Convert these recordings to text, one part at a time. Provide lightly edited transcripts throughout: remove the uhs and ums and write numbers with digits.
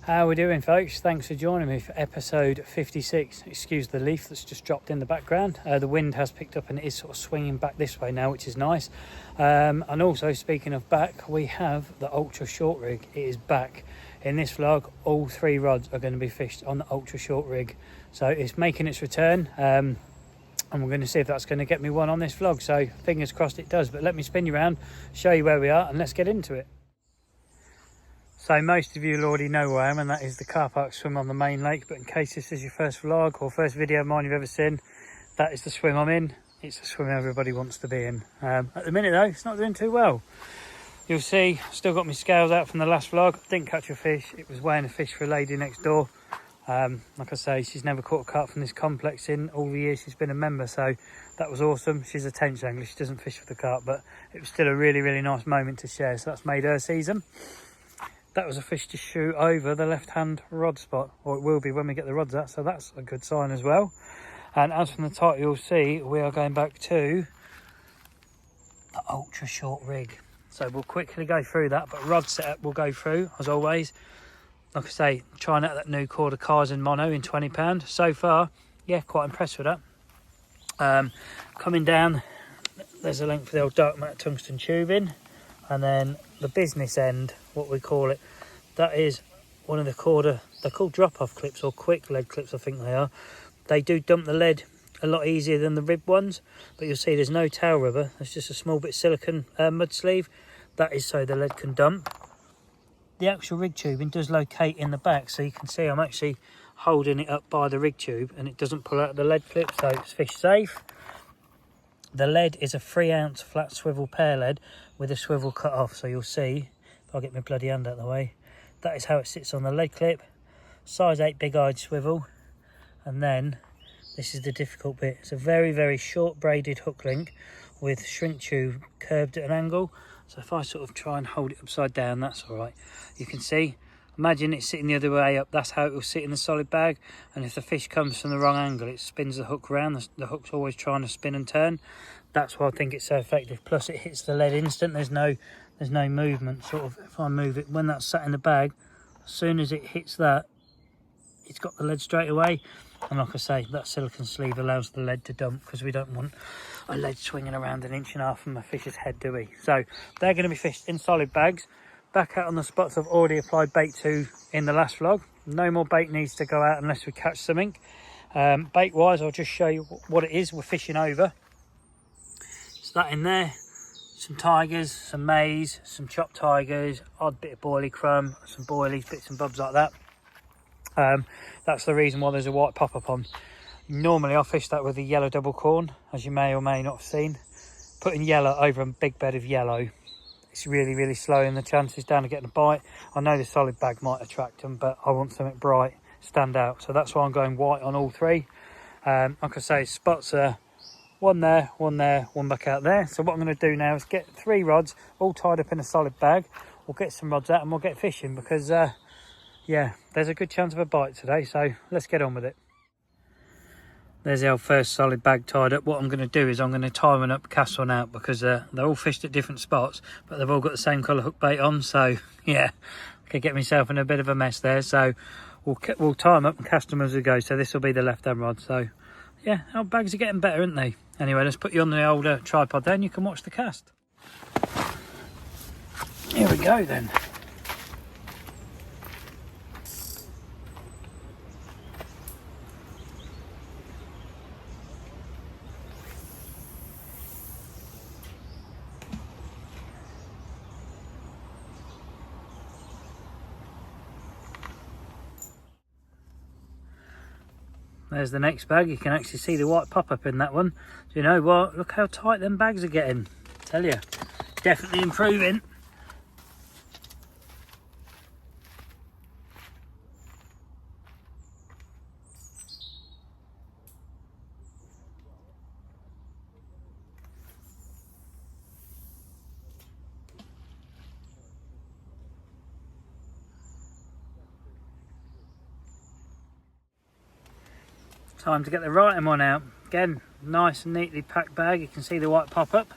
How we doing, folks? Thanks for joining me for episode 56. Excuse the leaf that's just dropped in the background. The wind has picked up and it is sort of swinging back this way now, which is nice. And also, speaking of back, we have the ultra short rig. It is back. In this vlog, all 3 rods are going to be fished on the ultra short rig. So it's making its return. And we're going to see if that's going to get me one on this vlog. So fingers crossed it does. But let me spin you around, show you where we are, and let's get into it. So most of you will already know where I am, and that is the car park swim on the main lake. But in case this is your first vlog or first video of mine you've ever seen, that is the swim I'm in. It's the swim everybody wants to be in. At the minute though, it's not doing too well. You'll see, still got my scales out from the last vlog. Didn't catch a fish. It was weighing a fish for a lady next door. Like I say, she's never caught a carp from this complex in all the years she's been a member, so that was awesome. She's a tench angler, she doesn't fish for the carp, but it was still a really nice moment to share, so that's made her season. That was a fish to shoot over the left hand rod spot, or it will be when we get the rods out, so that's a good sign as well. And as from the title you'll see, we are going back to the ultra short rig, so we'll quickly go through that. But rod setup we'll go through as always. Like I say, trying out that new KORDA Kaizen mono in £20 so far. Yeah, quite impressed with that. Coming down, there's a link for the old dark matte tungsten tubing, and then the business end, what we call it, that is one of the KORDA, they're called drop-off clips or quick lead clips, I think they are. They do dump the lead a lot easier than the rib ones, but you'll see there's no tail rubber, there's just a small bit of silicone mud sleeve. That is so the lead can dump. The actual rig tubing does locate in the back, so you can see I'm actually holding it up by the rig tube and it doesn't pull out the lead clip, so it's fish safe. The lead is a 3-ounce flat swivel pear lead with a swivel cut off, so you'll see, if I get my bloody hand out of the way, that is how it sits on the lead clip. Size 8 big-eyed swivel, and then this is the difficult bit. It's a very short braided hook link with shrink tube curved at an angle. So if I sort of try and hold it upside down, that's all right. You can see, imagine it sitting the other way up. That's how it will sit in the solid bag. And if the fish comes from the wrong angle, it spins the hook around. The hook's always trying to spin and turn. That's why I think it's so effective. Plus it hits the lead instant. There's no movement. Sort of, if I move it, when that's sat in the bag, as soon as it hits that, it's got the lead straight away. And like I say, that silicone sleeve allows the lead to dump, because we don't want a lead swinging around 1.5 inches from a fish's head, do we? So they're going to be fished in solid bags. Back out on the spots I've already applied bait to in the last vlog. No more bait needs to go out unless we catch something. Bait wise, I'll just show you what it is we're fishing over. So that in there, some tigers, some maize, some chopped tigers, odd bit of boilie crumb, some boilies, bits and bobs like that. That's the reason why there's a white pop-up on. Normally I'll fish that with a yellow double corn, as you may or may not have seen. Putting yellow over a big bed of yellow, it's really slowing the chances down of getting a bite. I know the solid bag might attract them, but I want something bright, stand out. So that's why I'm going white on all 3. Like I say, spots are one there, one back out there. So what I'm going to do now is get 3 rods all tied up in a solid bag. We'll get some rods out and we'll get fishing, because yeah, there's a good chance of a bite today, so let's get on with it. There's our first solid bag tied up. What I'm going to do is I'm going to tie one up, cast one out, because they're all fished at different spots, but they've all got the same colour hook bait on, so yeah, I could get myself in a bit of a mess there. So we'll tie them up and cast them as we go. So this will be the left hand rod. So yeah, our bags are getting better, aren't they? Anyway, let's put you on the older tripod there and you can watch the cast. Here we go then. There's the next bag. You can actually see the white pop-up in that one. Do you know what? Look how tight them bags are getting. I tell you, definitely improving. Time to get the right one out. Again, nice and neatly packed bag. You can see the white pop up.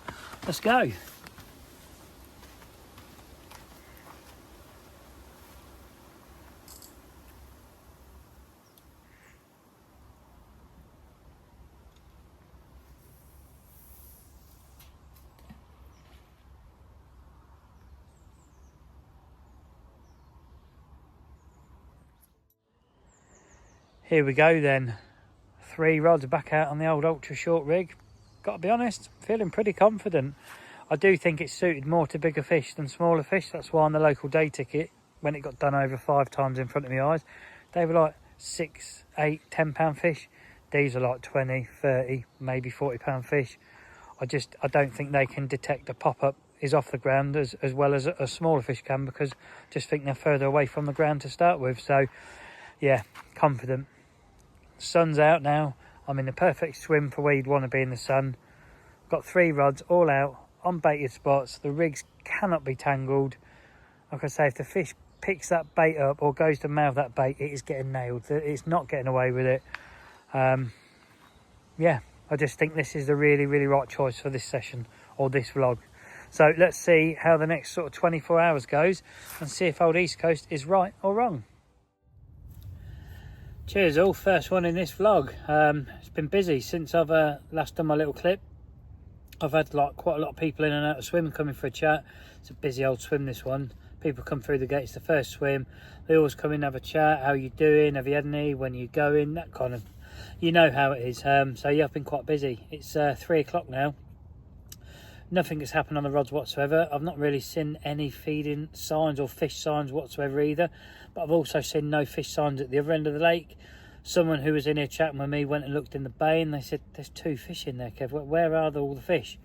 Let's go. Here we go then. 3 rods back out on the old ultra short rig. Got to be honest, feeling pretty confident. I do think it's suited more to bigger fish than smaller fish. That's why on the local day ticket, when it got done over 5 times in front of my eyes, they were like 6, 8, 10 pound fish. These are like 20, 30, maybe 40 pound fish. I don't think they can detect the pop-up is off the ground as well as a smaller fish can, because I just think they're further away from the ground to start with. So yeah, confident. Sun's out now. I'm in the perfect swim for where you'd want to be in the sun. Got 3 rods all out on baited spots. The rigs cannot be tangled. Like I say, if the fish picks that bait up or goes to mouth that bait, it is getting nailed. It's not getting away with it. Yeah, I just think this is the really right choice for this session or this vlog. So let's see how the next sort of 24 hours goes and see if old East Coast is right or wrong. Cheers all, first one in this vlog. It's been busy since I've last done my little clip. I've had like quite a lot of people in and out of swim coming for a chat. It's a busy old swim, this one. People come through the gates the first swim. They always come in and have a chat. How you doing? Have you had any? When you going? That kind of, you know how it is. So yeah, I've been quite busy. It's 3 o'clock now. Nothing has happened on the rods whatsoever. I've not really seen any feeding signs or fish signs whatsoever either. But I've also seen no fish signs at the other end of the lake. Someone who was in here chatting with me went and looked in the bay and they said, there's 2 fish in there, Kev. Where are all the fish?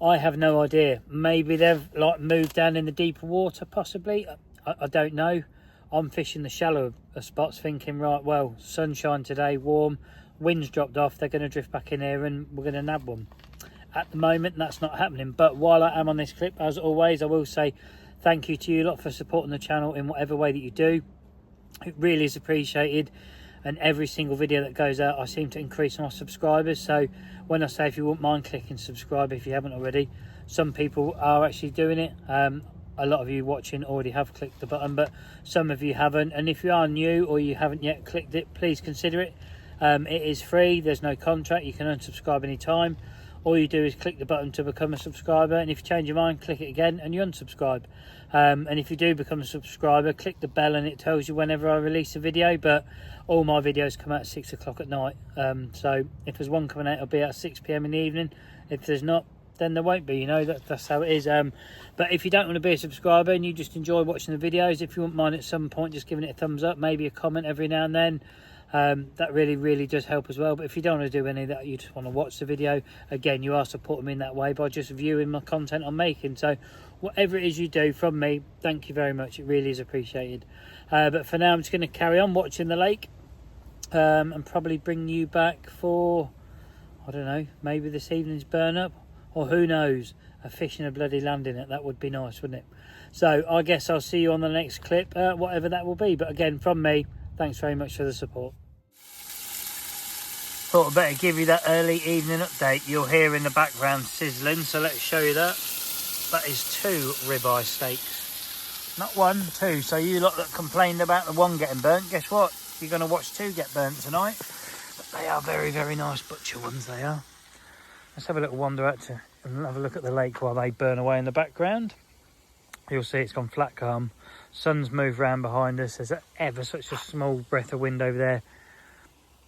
I have no idea. Maybe they've like moved down in the deeper water, possibly. I don't know. I'm fishing the shallower spots thinking, right, well, sunshine today, warm, wind's dropped off, they're going to drift back in here and we're going to nab one. At the moment, that's not happening. But while I am on this clip, as always, I will say thank you to you lot for supporting the channel in whatever way that you do. It really is appreciated. And every single video that goes out, I seem to increase my subscribers. So when I say if you wouldn't mind clicking subscribe if you haven't already, some people are actually doing it. A lot of you watching already have clicked the button, but some of you haven't. And if you are new or you haven't yet clicked it, please consider it. It is free. There's no contract. You can unsubscribe anytime. All you do is click the button to become a subscriber, and if you change your mind, click it again and you unsubscribe. And if you do become a subscriber, click the bell and it tells you whenever I release a video. But all my videos come out at 6 o'clock at night. So if there's one coming out, it'll be at 6 PM in the evening. If there's not, then there won't be, you know, that's how it is. But if you don't want to be a subscriber and you just enjoy watching the videos, if you wouldn't mind at some point just giving it a thumbs up, maybe a comment every now and then, that really does help as well. But if you don't want to do any of that, you just want to watch the video, again, you are supporting me in that way by just viewing my content I'm making. So whatever it is you do from me, thank you very much. It really is appreciated. But for now, I'm just going to carry on watching the lake, and probably bring you back for, I don't know, maybe this evening's burn up, or who knows, a fish in a bloody landing it. That would be nice, wouldn't it? So I guess I'll see you on the next clip, whatever that will be. But again, from me, thanks very much for the support. Thought I'd better give you that early evening update. You'll hear in the background sizzling, so let's show you that. That is 2 ribeye steaks. Not 1, 2. So you lot that complained about the 1 getting burnt, guess what? You're going to watch 2 get burnt tonight. But they are very nice butcher ones, they are. Let's have a little wander out to and have a look at the lake while they burn away in the background. You'll see it's gone flat calm. Sun's moved round behind us. There's ever such a small breath of wind over there.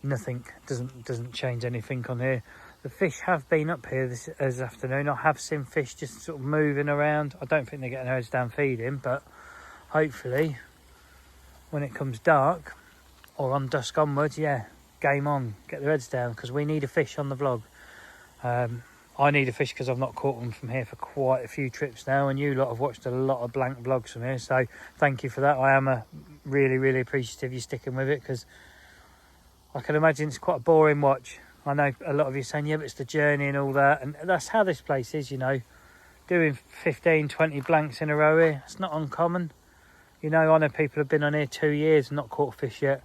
Nothing, doesn't change anything on here. The fish have been up here this afternoon. I have seen fish just sort of moving around. I don't think they're getting their heads down feeding, but hopefully when it comes dark or on dusk onwards, yeah, game on, get their heads down, because we need a fish on the vlog. I need a fish because I've not caught them from here for quite a few trips now, and you lot have watched a lot of blank vlogs from here, so thank you for that. I am really appreciative you sticking with it, because I can imagine it's quite a boring watch. I know a lot of you saying, yeah, but it's the journey and all that, and that's how this place is, you know. Doing 15, 20 blanks in a row here, it's not uncommon. You know, I know people have been on here 2 years and not caught fish yet.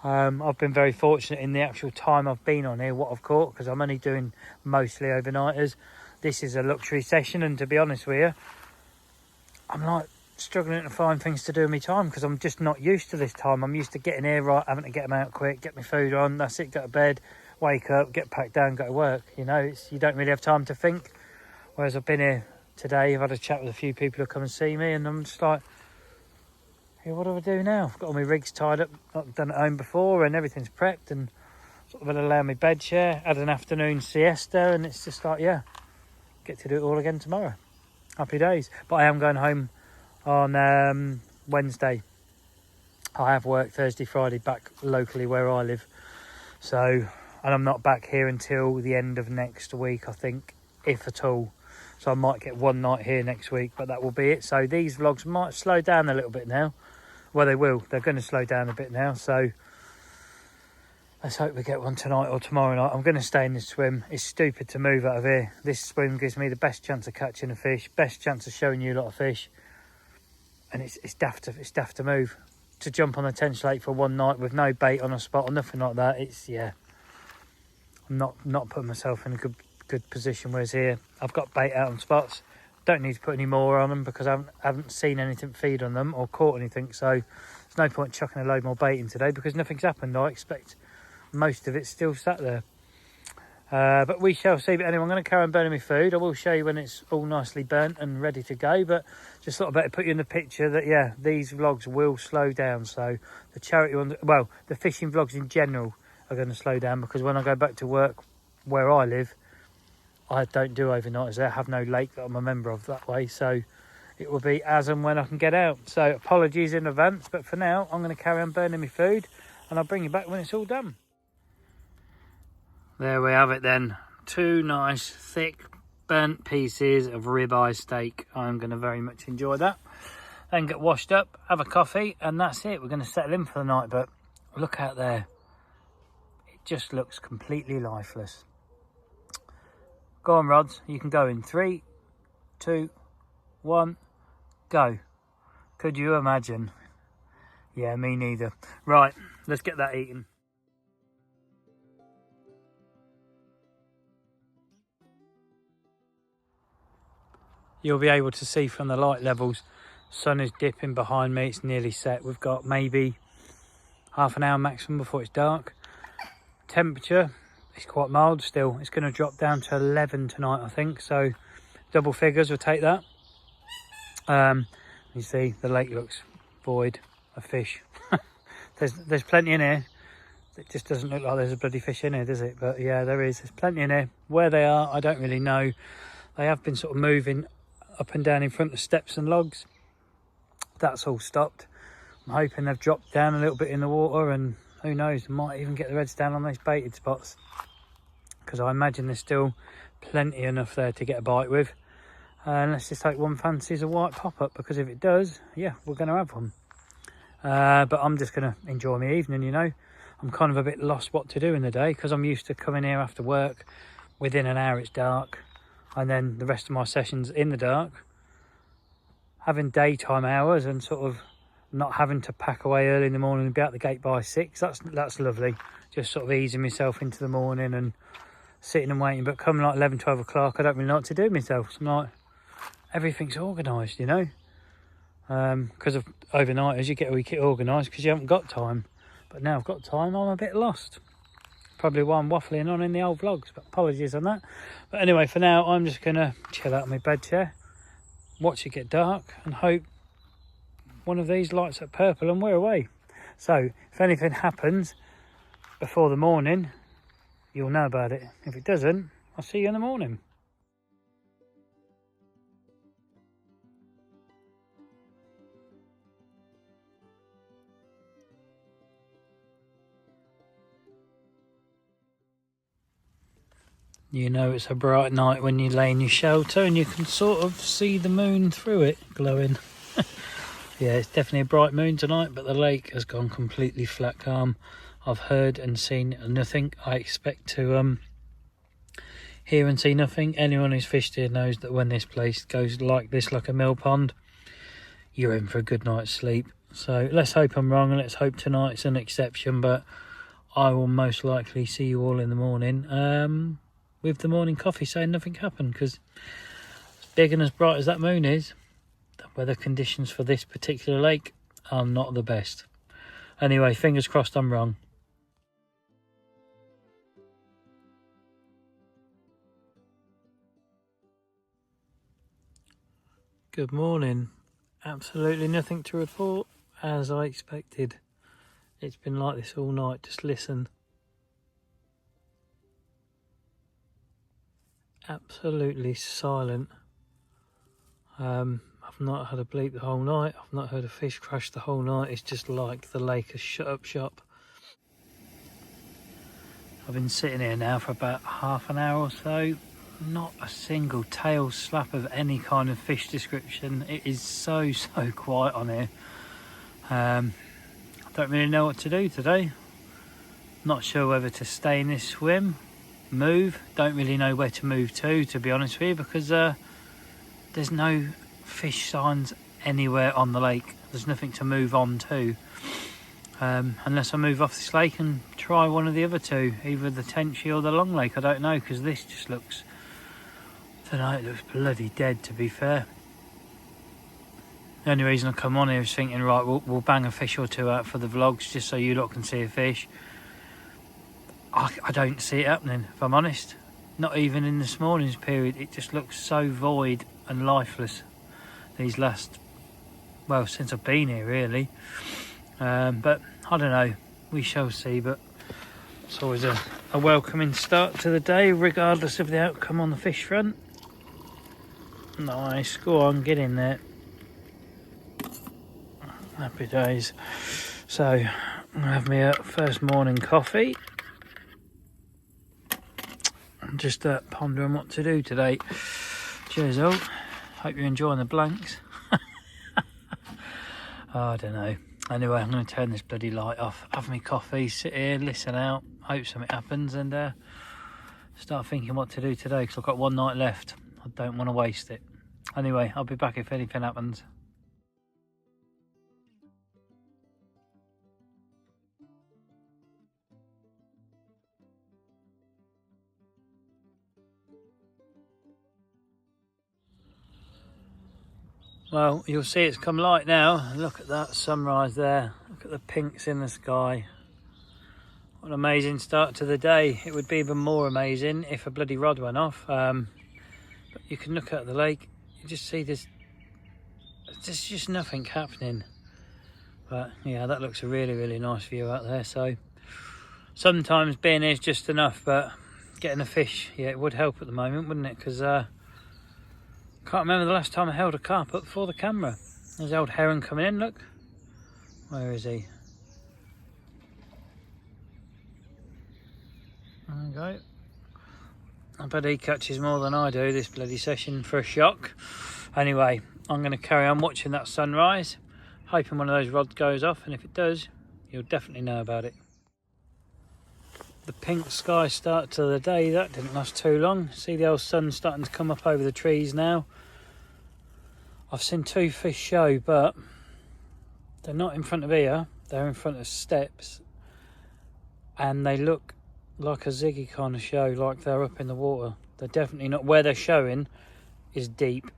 I've been very fortunate in the actual time I've been on here, what I've caught, because I'm only doing mostly overnighters. This is a luxury session, and to be honest with you, I'm like struggling to find things to do in my time, because I'm just not used to this time. I'm used to getting here, right, having to get them out quick, get my food on, that's it, go to bed, wake up, get packed down, go to work. You know, you don't really have time to think. Whereas I've been here today, I've had a chat with a few people who come and see me, and I'm just like, yeah, what do I do now? I've got all my rigs tied up, I've done at home before, and everything's prepped, and sort of gonna lay on my bed chair, had an afternoon siesta, and it's just like, yeah, get to do it all again tomorrow. Happy days. But I am going home on Wednesday. I have worked Thursday, Friday back locally where I live. So, and I'm not back here until the end of next week, I think, if at all. So I might get one night here next week, but that will be it. So these vlogs might slow down a little bit now. Well, they will. They're going to slow down a bit now. So let's hope we get one tonight or tomorrow night. I'm going to stay in this swim. It's stupid to move out of here. This swim gives me the best chance of catching a fish, best chance of showing you a lot of fish. And it's daft to move. To jump on a 10 slate for one night with no bait on a spot or nothing like that, it's, yeah, I'm not putting myself in a good position. Whereas here I've got bait out on spots, don't need to put any more on them because I haven't seen anything feed on them or caught anything, so there's no point chucking a load more bait in today because nothing's happened. I expect most of it's still sat there, but we shall see. But anyway, I'm going to carry on burning my food. I will show you when it's all nicely burnt and ready to go, but just thought I'd better put you in the picture that, yeah, these vlogs will slow down. So the charity ones, well, the fishing vlogs in general are going to slow down because when I go back to work where I live, I don't do overnighters there. I have no lake that I'm a member of that way, so it will be as and when I can get out. So apologies in advance, but for now I'm going to carry on burning my food and I'll bring you back when it's all done. There we have it then. 2 nice thick burnt pieces of ribeye steak. I'm going to very much enjoy that. Then get washed up, have a coffee, and that's it. We're going to settle in for the night, but look out there. It just looks completely lifeless. Go on, rods. You can go in 3, 2, 1, go. Could you imagine? Yeah, me neither. Right, let's get that eaten. You'll be able to see from the light levels, sun is dipping behind me. It's nearly set. We've got maybe half an hour maximum before it's dark. Temperature is quite mild still. It's going to drop down to 11 tonight, I think. So double figures will take that. You see the lake looks void of fish. there's plenty in here. It just doesn't look like there's a bloody fish in here, does it? But yeah, there is. There's plenty in here. Where they are, I don't really know. They have been sort of moving up and down in front of steps and logs. That's all stopped. I'm hoping they've dropped down a little bit in the water, and who knows, might even get the reds down on those baited spots, because I imagine there's still plenty enough there to get a bite with. And let's just hope one fancies a white pop-up, because if it does, yeah, we're going to have one. But I'm just going to enjoy my evening, you know. I'm kind of a bit lost what to do in the day, because I'm used to coming here after work. Within an hour it's dark, and then the rest of my sessions in the dark, having daytime hours and sort of not having to pack away early in the morning and be out the gate by 6. That's lovely. Just sort of easing myself into the morning and sitting and waiting. But come like 11, 12 o'clock, I don't really know what to do myself. So I'm like, everything's organised, you know. Because of overnighters, you get a week organised because you haven't got time. But now I've got time, I'm a bit lost. Probably why I'm waffling on in the old vlogs, but apologies on that. But anyway, for now, I'm just going to chill out on my bed chair, watch it get dark, and hope one of these lights up purple and we're away. So if anything happens before the morning, you'll know about it. If it doesn't, I'll see you in the morning. You know it's a bright night when you lay in your shelter and you can sort of see the moon through it glowing. Yeah, it's definitely a bright moon tonight, but the lake has gone completely flat calm. I've heard and seen nothing. I expect to hear and see nothing. Anyone who's fished here knows that when this place goes like this, like a mill pond, you're in for a good night's sleep. So let's hope I'm wrong, and let's hope tonight's an exception, but I will most likely see you all in the morning. With the morning coffee saying nothing happened, because as big and as bright as that moon is, the weather conditions for this particular lake are not the best. Anyway, fingers crossed I'm wrong. Good morning. Absolutely nothing to report as I expected. It's been like this all night. Just listen. Absolutely silent. I've not had a bleep the whole night. I've not heard a fish crash the whole night. It's just like the lake has shut up shop. I've been sitting here now for about half an hour or so. Not a single tail slap of any kind of fish description. It is so quiet on here. I don't really know what to do today. Not sure whether to stay in this swim, move. Don't really know where to move to be honest with you, because there's no fish signs anywhere on the lake. There's nothing to move on to. Unless I move off this lake and try one of the other two, either the Tenchi or the Long Lake. I don't know, because this just looks, I don't know, it looks bloody dead, to be fair. The only reason I come on here is thinking, right, we'll bang a fish or two out for the vlogs, just so you lot can see a fish. I don't see it happening, if I'm honest. Not even in this morning's period. It just looks so void and lifeless these last, well, since I've been here really. But I don't know, we shall see. But it's always a welcoming start to the day, regardless of the outcome on the fish front. Nice, go on, get in there. Happy days. So I'll have my first morning coffee. I'm just pondering what to do today. Cheers all. Hope you're enjoying the blanks. Oh, I don't know. Anyway, I'm going to turn this bloody light off, have my coffee, sit here, listen out, hope something happens, and start thinking what to do today, because I've got one night left. I don't want to waste it. Anyway, I'll be back if anything happens. Well, you'll see it's come light now. Look at that sunrise there. Look at the pinks in the sky. What an amazing start to the day. It would be even more amazing if a bloody rod went off. But you can look at the lake, you just see there's just nothing happening. But yeah, that looks a really nice view out there. So sometimes being here is just enough, but getting a fish, yeah, it would help at the moment, wouldn't it? Because can't remember the last time I held a carp up before the camera. There's the old heron coming in, look. Where is he? There we go. I bet he catches more than I do this bloody session for a shock. Anyway, I'm going to carry on watching that sunrise, hoping one of those rods goes off, and if it does, you'll definitely know about it. The pink sky start to the day, that didn't last too long. See the old sun starting to come up over the trees now. I've seen two fish show, but they're not in front of here, they're in front of steps, and they look like a ziggy kind of show, like they're up in the water. They're definitely not, where they're showing is deep.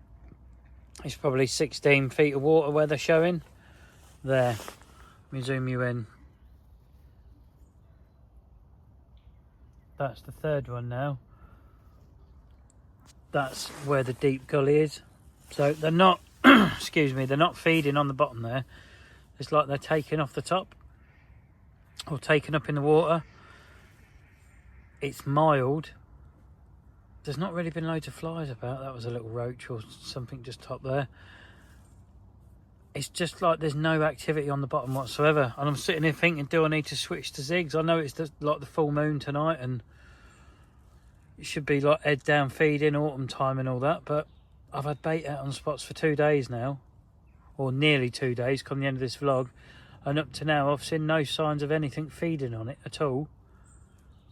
It's probably 16 feet of water where they're showing. There, let me zoom you in. That's the third one now. That's where the deep gully is. So they're not, excuse me, they're not feeding on the bottom there. It's like they're taking off the top or taken up in the water. It's mild. There's not really been loads of flies about. That was a little roach or something just top there. It's just like there's no activity on the bottom whatsoever. And I'm sitting here thinking, do I need to switch to zigs? I know it's like the full moon tonight and it should be like head down feeding, autumn time and all that, but I've had bait out on spots for 2 days now, or nearly 2 days come the end of this vlog, and up to now I've seen no signs of anything feeding on it at all.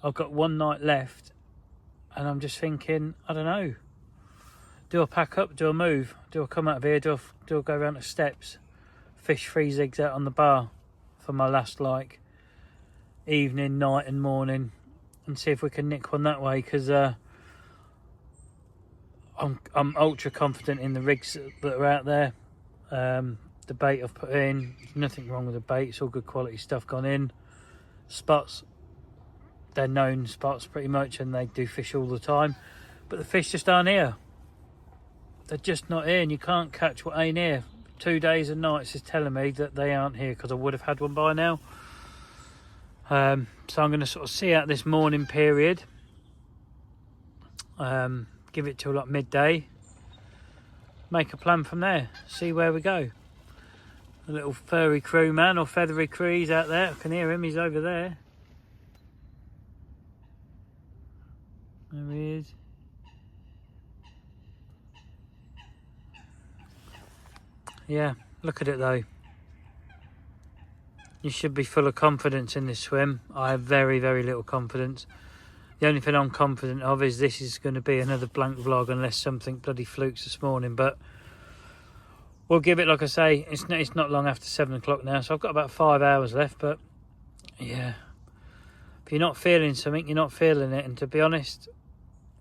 I've got one night left and I'm just thinking, I don't know, do I pack up, do I move, do I come out of here, do I go around the steps, fish 3 zigs out on the bar for my last like evening, night and morning, and see if we can nick one that way, because I'm ultra confident in the rigs that are out there. The bait I've put in, there's nothing wrong with the bait, it's all good quality stuff gone in. Spots, they're known spots pretty much, and they do fish all the time, but the fish just aren't here. They're just not here, and you can't catch what ain't here. 2 days and nights is telling me that they aren't here, because I would have had one by now. So I'm going to sort of see out this morning period, give it till like midday, make a plan from there, see where we go. A little furry crew man, or feathery crew, he's out there. I can hear him, he's over there. There he is. Yeah, look at it though. You should be full of confidence in this swim. I have very, very little confidence. The only thing I'm confident of is this is going to be another blank vlog, unless something bloody flukes this morning. But we'll give it, like I say, it's not long after 7 o'clock now, so I've got about 5 hours left. But yeah, if you're not feeling something, you're not feeling it. And to be honest,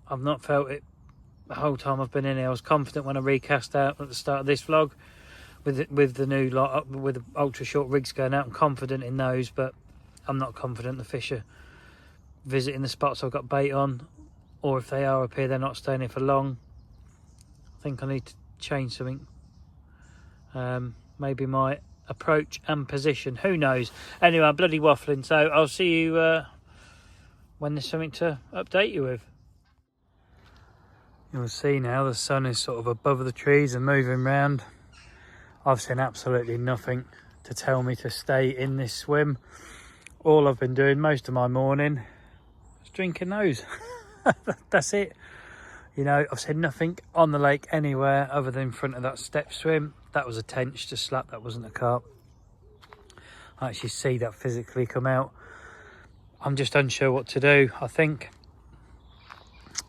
I've not felt it the whole time I've been in here. I was confident when I recast out at the start of this vlog with the new lot, with the ultra short rigs going out. I'm confident in those, but I'm not confident the fish are visiting the spots I've got bait on, or if they are up here, they're not staying here for long. I think I need to change something. Maybe my approach and position, who knows. Anyway, I'm bloody waffling, so I'll see you when there's something to update you with. You'll see now the sun is sort of above the trees and moving round. I've seen absolutely nothing to tell me to stay in this swim. All I've been doing most of my morning is drinking those. That's it. You know, I've seen nothing on the lake anywhere other than in front of that step swim. That was a tench to slap, that wasn't a carp. I actually see that physically come out. I'm just unsure what to do. I think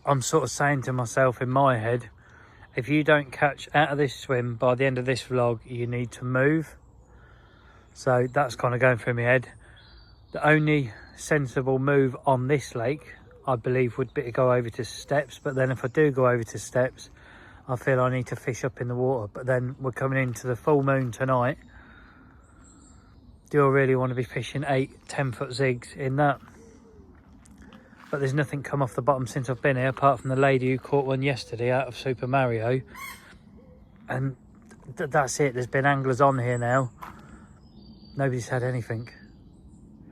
I'm sort of saying to myself in my head, if you don't catch out of this swim by the end of this vlog, you need to move. So that's kind of going through my head. The only sensible move on this lake, I believe, would be to go over to steps. But then if I do go over to steps, I feel I need to fish up in the water. But then we're coming into the full moon tonight. Do I really want to be fishing 8-10 foot zigs in that? But there's nothing come off the bottom since I've been here, apart from the lady who caught one yesterday out of Super Mario. And that's it. There's been anglers on here now. Nobody's had anything.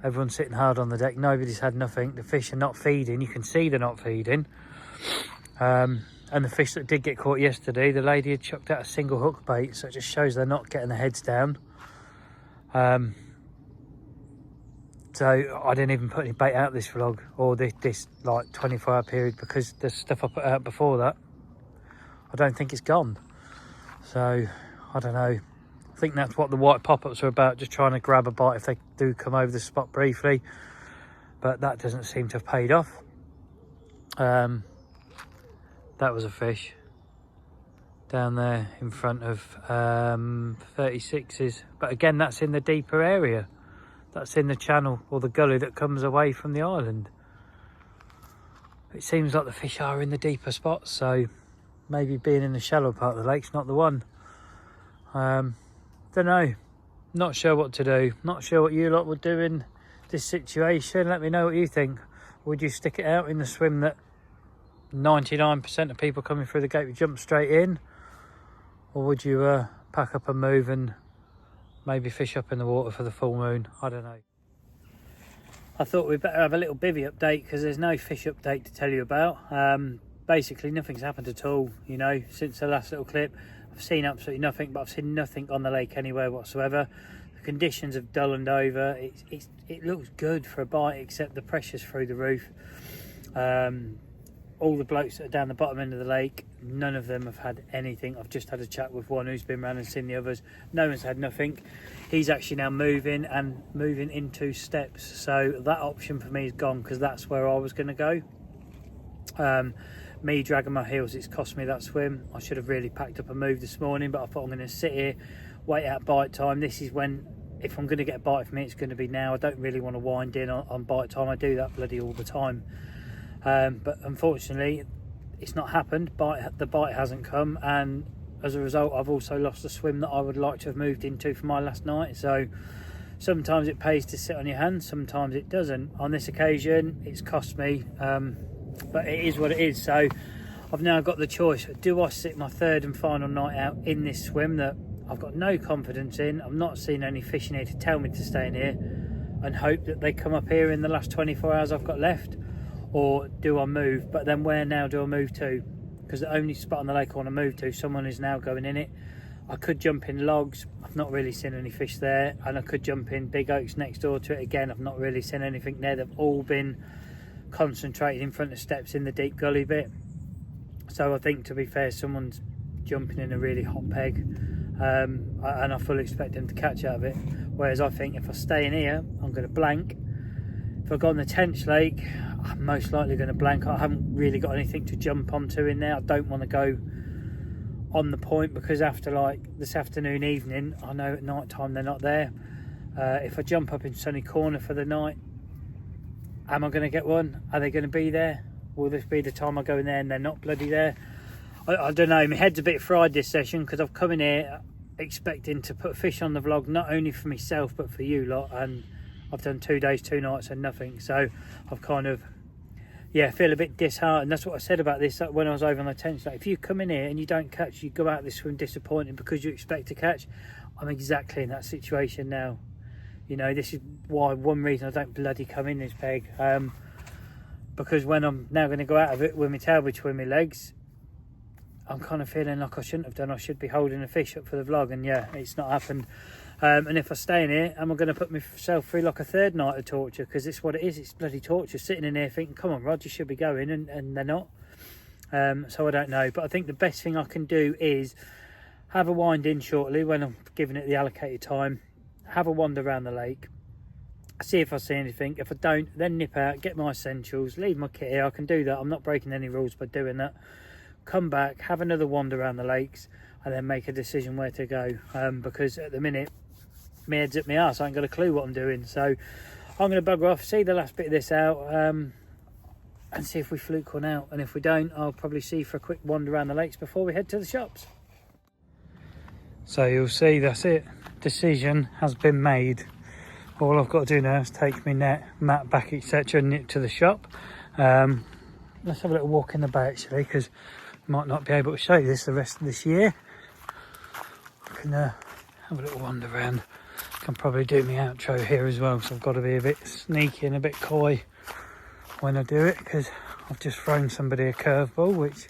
Everyone's sitting hard on the deck. Nobody's had nothing. The fish are not feeding. You can see they're not feeding. And the fish that did get caught yesterday, the lady had chucked out a single hook bait, so it just shows they're not getting their heads down. So I didn't even put any bait out this vlog, or this like 24-hour period, because there's stuff I put out before that. I don't think it's gone. So I don't know. I think that's what the white pop-ups are about, just trying to grab a bite if they do come over the spot briefly. But that doesn't seem to have paid off. That was a fish down there in front of 36s. But again, that's in the deeper area. That's in the channel or the gully that comes away from the island. It seems like the fish are in the deeper spots, so maybe being in the shallow part of the lake's not the one. Don't know. Not sure what to do. Not sure what you lot would do in this situation. Let me know what you think. Would you stick it out in the swim that 99% of people coming through the gate would jump straight in? Or would you pack up and move and maybe fish up in the water for the full moon? I don't know. I thought we'd better have a little bivvy update, because there's no fish update to tell you about. Basically nothing's happened at all, you know, since the last little clip. I've seen absolutely nothing, but I've seen nothing on the lake anywhere whatsoever. The conditions have dulled over. It looks good for a bite, except the pressure's through the roof. All the blokes that are down the bottom end of the lake, none of them have had anything. I've just had a chat with one who's been around and seen the others. No one's had nothing. He's actually now moving into steps. So that option for me is gone, because that's where I was going to go. Me dragging my heels, it's cost me that swim. I should have really packed up and moved this morning, but I thought I'm going to sit here, wait out bite time. This is when, if I'm going to get a bite from me, it's going to be now. I don't really want to wind in on bite time. I do that bloody all the time. But unfortunately, it's not happened. The bite hasn't come, and as a result, I've also lost a swim that I would like to have moved into for my last night. So sometimes it pays to sit on your hands, sometimes it doesn't. On this occasion, it's cost me, but it is what it is. So I've now got the choice. Do I sit my third and final night out in this swim that I've got no confidence in. I'm not seeing any fish in here to tell me to stay in here and hope that they come up here in the last 24 hours I've got left. Or do I move? But then where now do I move to? Because the only spot on the lake I want to move to, someone is now going in it. I could jump in logs. I've not really seen any fish there. And I could jump in big oaks next door to it. Again, I've not really seen anything there. They've all been concentrated in front of steps in the deep gully bit. So I think, to be fair, someone's jumping in a really hot peg. And I fully expect them to catch out of it. Whereas I think if I stay in here, I'm going to blank. If I go on the Tench Lake, I'm most likely going to blank. I haven't really got anything to jump onto in there. I don't want to go on the point because after like this afternoon, evening, I know at night time they're not there. If I jump up in Sunny Corner for the night, am I going to get one? Are they going to be there? Will this be the time I go in there and they're not bloody there? I don't know. My head's a bit fried this session because I've come in here expecting to put fish on the vlog, not only for myself but for you lot, and I've done 2 days 2 nights and nothing. So I've kind of, yeah, feel a bit disheartened. That's what I said about this when I was over on the Tench. Like, if you come in here and you don't catch, you go out this swim disappointed because you expect to catch. I'm exactly in that situation now. You know, this is why, one reason I don't bloody come in this peg. Because when I'm now going to go out of it with my tail between my legs, I'm kind of feeling like I shouldn't have done. I should be holding a fish up for the vlog, and yeah, it's not happened. And if I stay in here, am I going to put myself through like a 3rd night of torture? Because it's what it is. It's bloody torture. Sitting in here thinking, come on, Rod, you should be going, and they're not. So I don't know. But I think the best thing I can do is have a wind in shortly when I'm giving it the allocated time. Have a wander around the lake. See if I see anything. If I don't, then nip out, get my essentials, leave my kit here. I can do that. I'm not breaking any rules by doing that. Come back, have another wander around the lakes, and then make a decision where to go. Because at the minute, my head's at my arse. I ain't got a clue what I'm doing. So I'm going to bugger off, see the last bit of this out, and see if we fluke one out. And if we don't, I'll probably see you for a quick wander around the lakes before we head to the shops. So you'll see, that's it. Decision has been made. All I've got to do now is take my net, mat back, etc., and nip to the shop. Let's have a little walk in the bay actually, because I might not be able to show you this the rest of this year. I can have a little wander around. Can probably do my outro here as well, so I've got to be a bit sneaky and a bit coy when I do it, because I've just thrown somebody a curveball, which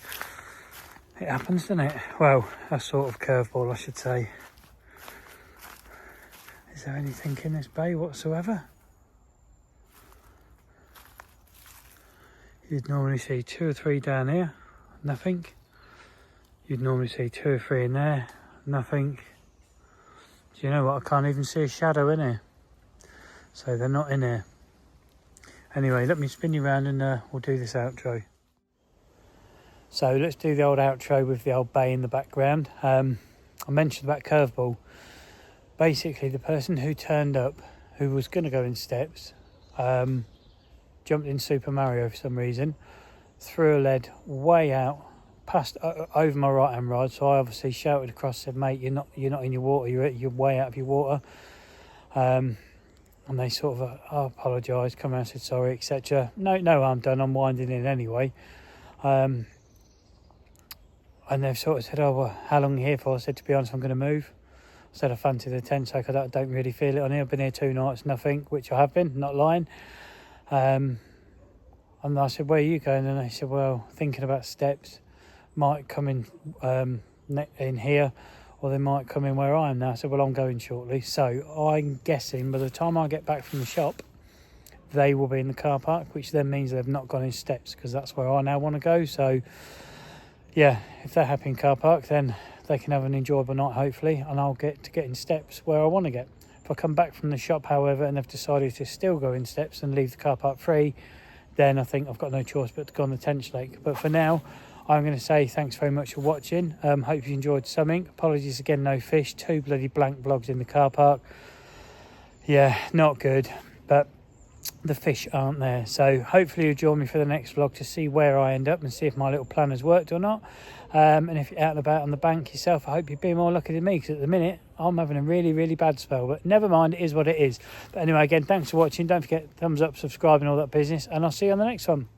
it happens, doesn't it? Well, a sort of curveball, I should say. Is there anything in this bay whatsoever? You'd normally see 2 or 3 down here, nothing. You'd normally see 2 or 3 in there, nothing. Do you know what? I can't even see a shadow in here. So they're not in here. Anyway, let me spin you around and we'll do this outro. So let's do the old outro with the old bay in the background. I mentioned about curveball. Basically, the person who turned up, who was going to go in steps, jumped in Super Mario for some reason, threw a lead way out, passed over my right hand rod. So I obviously shouted across, said, "Mate, you're not in your water. You're way out of your water." And they sort of, I apologised, come around, said sorry, etc. No harm done. I'm winding in anyway. And they've sort of said, "Oh, well, how long are you here for?" I said, "To be honest, I'm going to move." I said, "I fancy the tent, so I don't really feel it on here. I've been here 2 nights, nothing," which I have been, not lying. And I said, "Where are you going?" And they said, "Well, thinking about steps, might come in here, or they might come in where I am now." I said, "Well, I'm going shortly." So I'm guessing by the time I get back from the shop, they will be in the car park, which then means they've not gone in steps, because that's where I now want to go. So yeah, if they're happy in car park, then they can have an enjoyable night, hopefully, and I'll get in steps where I want to get. If I come back from the shop, however, and they've decided to still go in steps and leave the car park free, then I think I've got no choice but to go on the Tench Lake. But for now, I'm going to say thanks very much for watching. Hope you enjoyed something. Apologies again, no fish. 2 bloody blank vlogs in the car park. Yeah, not good, but the fish aren't there. So hopefully you'll join me for the next vlog to see where I end up and see if my little plan has worked or not. And if you're out and about on the bank yourself, I hope you're being more lucky than me, because at the minute I'm having a really, really bad spell. But never mind, it is what it is. But anyway, again, thanks for watching. Don't forget, thumbs up, subscribe and all that business, and I'll see you on the next one.